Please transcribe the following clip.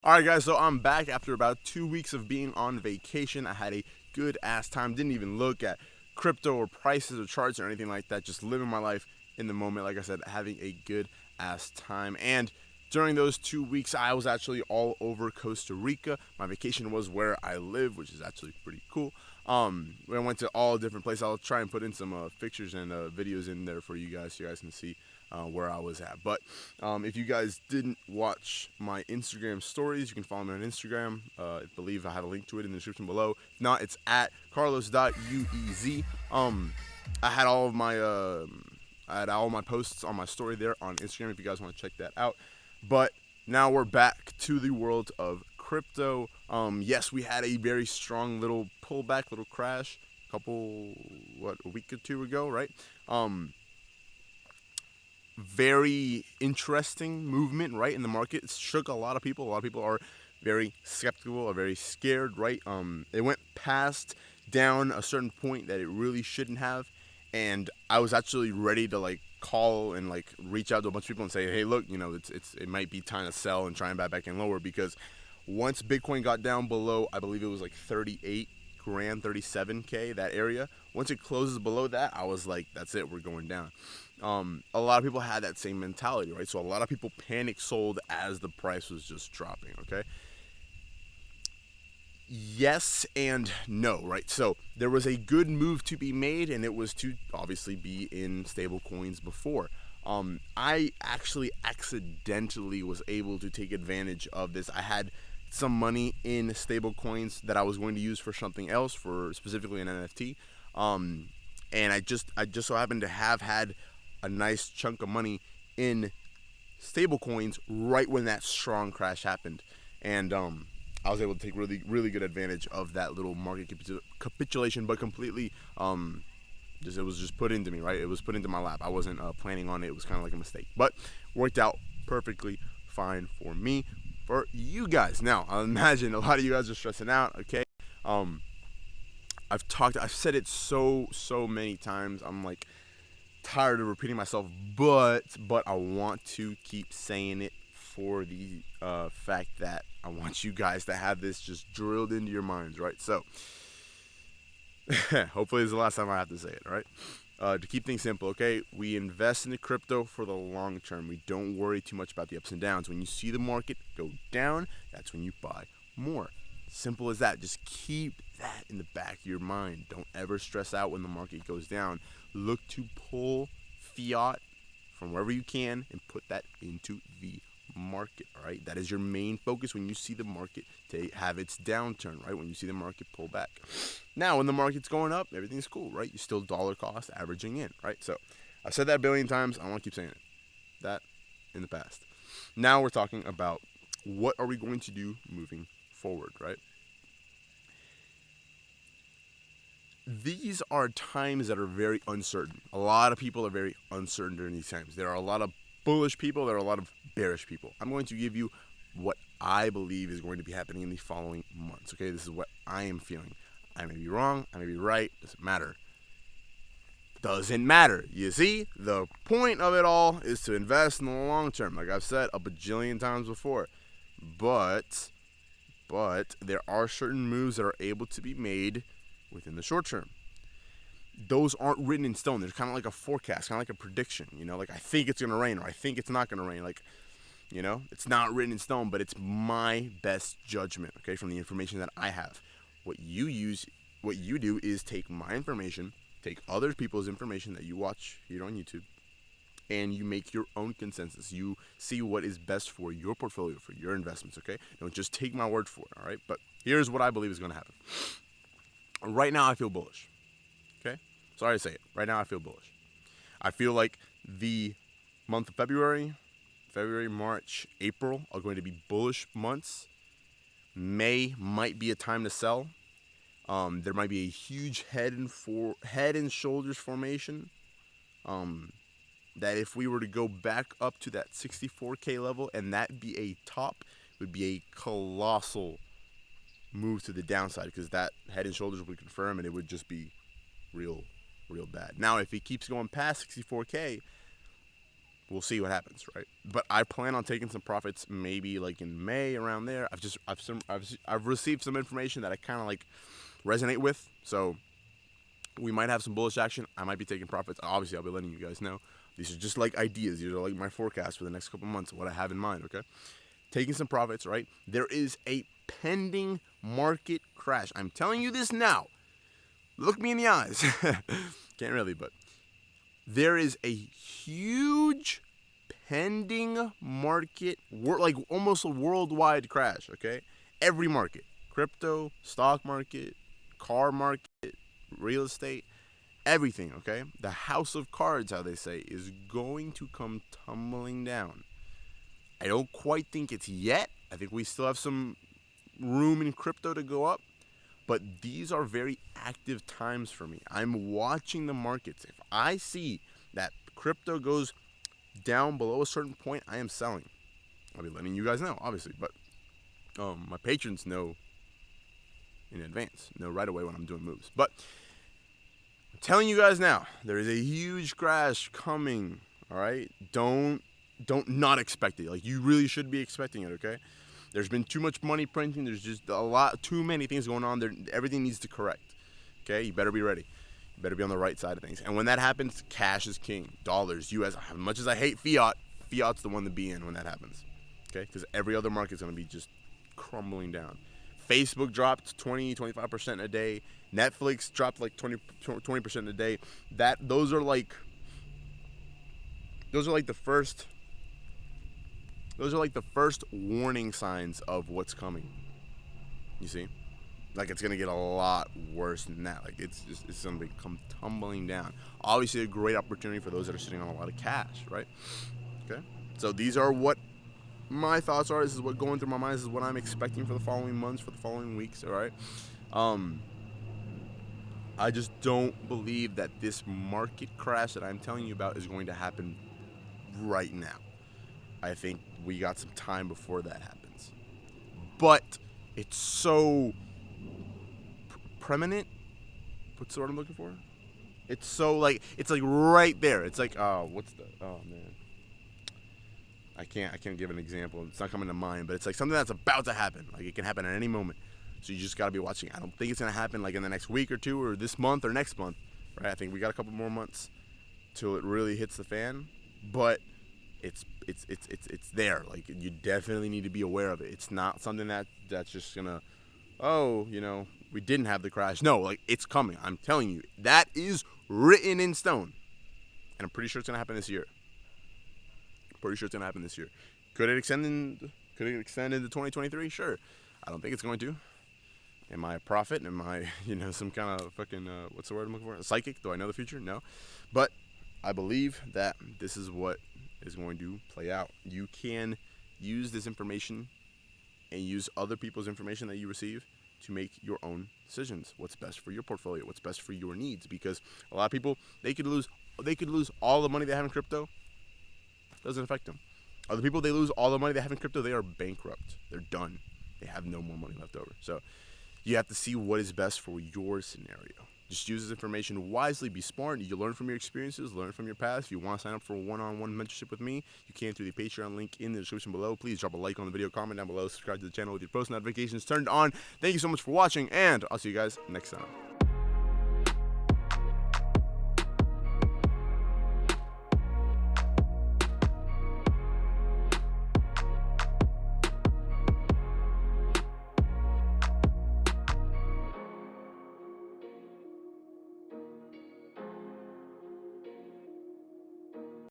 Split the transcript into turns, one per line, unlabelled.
Alright guys, so I'm back after about 2 weeks of being on vacation. I had a good ass time, didn't even look at crypto or prices or charts or anything like that, just living my life in the moment, like I said, having a good ass time. And during those 2 weeks, I was actually all over Costa Rica. My vacation was where I live, which is actually pretty cool. I went to all different places. I'll try and put in some pictures and videos in there for you guys so you guys can see where I was at. But if you guys didn't watch my Instagram stories, you can follow me on Instagram. I believe I have a link to it in the description below. If not, it's at carlos.uez. I had all of my posts on my story there on Instagram if you guys want to check that out. But now we're back to the world of crypto. Yes, we had a very strong little pullback, little crash, a week or two ago, right? Very interesting movement, right, in the market. It shook a lot of people. A lot of people are very skeptical, or very scared, right? It went past down a certain point that it really shouldn't have, and I was actually ready to call and reach out to a bunch of people and say, hey, look, it might be time to sell and try and buy back in lower, because once Bitcoin got down below, I believe it was like 38 grand, 37K, that area. Once it closes below that, I was like, that's it, we're going down. A lot of people had that same mentality, right? So a lot of people panic sold as the price was just dropping, okay? Yes and no, right? So there was a good move to be made, and it was to obviously be in stable coins before. I actually accidentally was able to take advantage of this. I had some money in stable coins that I was going to use for something else, for specifically an NFT. And I just so happened to have had a nice chunk of money in stable coins right when that strong crash happened, and I was able to take really good advantage of that little market capitulation, but completely it was just put into me, right? It was put into my lap. I wasn't planning on it. It was kind of like a mistake, but worked out perfectly fine for me. For you guys, now I imagine a lot of you guys are stressing out. Okay, I've said it so many times. I'm like tired of repeating myself, but I want to keep saying it for the fact that I want you guys to have this just drilled into your minds, right? So hopefully this is the last time I have to say it, all right? To keep things simple, okay, we invest in the crypto for the long term. We don't worry too much about the ups and downs. When you see the market go down, that's when you buy more. Simple as that. Just keep that in the back of your mind. Don't ever stress out when the market goes down. Look to pull fiat from wherever you can and put that into the market, all right? That is your main focus when you see the market to have its downturn, right? When you see the market pull back. Now, when the market's going up, everything's cool, right? You're still dollar cost averaging in, right? So I've said that a billion times. I want to keep saying it. That in the past. Now we're talking about what are we going to do moving forward, right? These are times that are very uncertain. A lot of people are very uncertain during these times. There are a lot of bullish people, there are a lot of bearish people. I'm going to give you what I believe is going to be happening in the following months. Okay, this is what I am feeling. I may be wrong, I may be right, doesn't matter. Doesn't matter. You see, the point of it all is to invest in the long term, like I've said a bajillion times before. But there are certain moves that are able to be made within the short term. Those aren't written in stone. They're kind of like a forecast, kind of like a prediction. Like I think it's going to rain, or I think it's not going to rain. It's not written in stone, but it's my best judgment, okay, from the information that I have. What you do is take my information, take other people's information that you watch here on YouTube, and you make your own consensus. You see what is best for your portfolio, for your investments, okay? Don't just take my word for it, all right? But here's what I believe is going to happen. Right now, I feel bullish, okay? Sorry to say it. Right now, I feel bullish. I feel like the month of February, March, April are going to be bullish months. May might be a time to sell. There might be a huge head and shoulders formation. That if we were to go back up to that 64K level and that be a top, it would be a colossal move to the downside, because that head and shoulders would confirm and it would just be real bad. Now, if it keeps going past 64K, we'll see what happens, right? But I plan on taking some profits maybe like in May, around there. I've received some information that I kind of like resonate with, so we might have some bullish action. I might be taking profits. Obviously, I'll be letting you guys know. These are just like ideas. These are like my forecast for the next couple months, what I have in mind, okay? Taking some profits, right? There is a pending market crash. I'm telling you this now. Look me in the eyes. Can't really, but there is a huge pending market, like almost a worldwide crash, okay? Every market, crypto, stock market, car market, real estate, everything, okay? The house of cards, how they say, is going to come tumbling down. I don't quite think it's yet. I think we still have some room in crypto to go up. But these are very active times for me. I'm watching the markets. If I see that crypto goes down below a certain point, I am selling. I'll be letting you guys know, obviously. But my patrons know in advance, know right away when I'm doing moves. But I'm telling you guys now, there is a huge crash coming. All right, don't not expect it. Like, you really should be expecting it. Okay. There's been too much money printing. There's just too many things going on there. Everything needs to correct. Okay, you better be ready. You better be on the right side of things. And when that happens, cash is king. Dollars, US. As much as I hate fiat, fiat's the one to be in when that happens. Okay, because every other market's going to be just crumbling down. Facebook dropped 20-25% a day. Netflix dropped like 20% a day. Those are like the first. Those are like the first warning signs of what's coming. You see? Like, it's going to get a lot worse than that. Like, it's going to come tumbling down. Obviously, a great opportunity for those that are sitting on a lot of cash, right? Okay? So these are what my thoughts are. This is what going through my mind. This is what I'm expecting for the following months, for the following weeks, all right? I just don't believe that this market crash that I'm telling you about is going to happen right now. I think we got some time before that happens. But it's so preeminent. What's the word I'm looking for? It's so like, it's like right there. It's like, oh man. I can't give an example. It's not coming to mind, but it's like something that's about to happen. Like, it can happen at any moment. So you just got to be watching. I don't think it's going to happen like in the next week or two, or this month or next month, right? I think we got a couple more months till it really hits the fan. But it's there. Like, you definitely need to be aware of it. It's not something that's just gonna, we didn't have the crash. No, like, it's coming. I'm telling you, that is written in stone, and I'm pretty sure it's gonna happen this year. Could it extend into 2023? Sure. I don't think it's going to. Am I a prophet? Am I, some kind of fucking what's the word I'm looking for? A psychic? Do I know the future? No, but I believe that this is what is going to play out. You can use this information and use other people's information that you receive to make your own decisions. What's best for your portfolio? What's best for your needs? Because a lot of people, they could lose all the money they have in crypto. Doesn't affect them. Other people, they lose all the money they have in crypto. They are bankrupt. They're done. They have no more money left over. So you have to see what is best for your scenario. Just use this information wisely. Be smart. You learn from your experiences. Learn from your past. If you want to sign up for a one-on-one mentorship with me, you can through the Patreon link in the description below. Please drop a like on the video, comment down below, subscribe to the channel with your post notifications turned on. Thank you so much for watching, and I'll see you guys next time.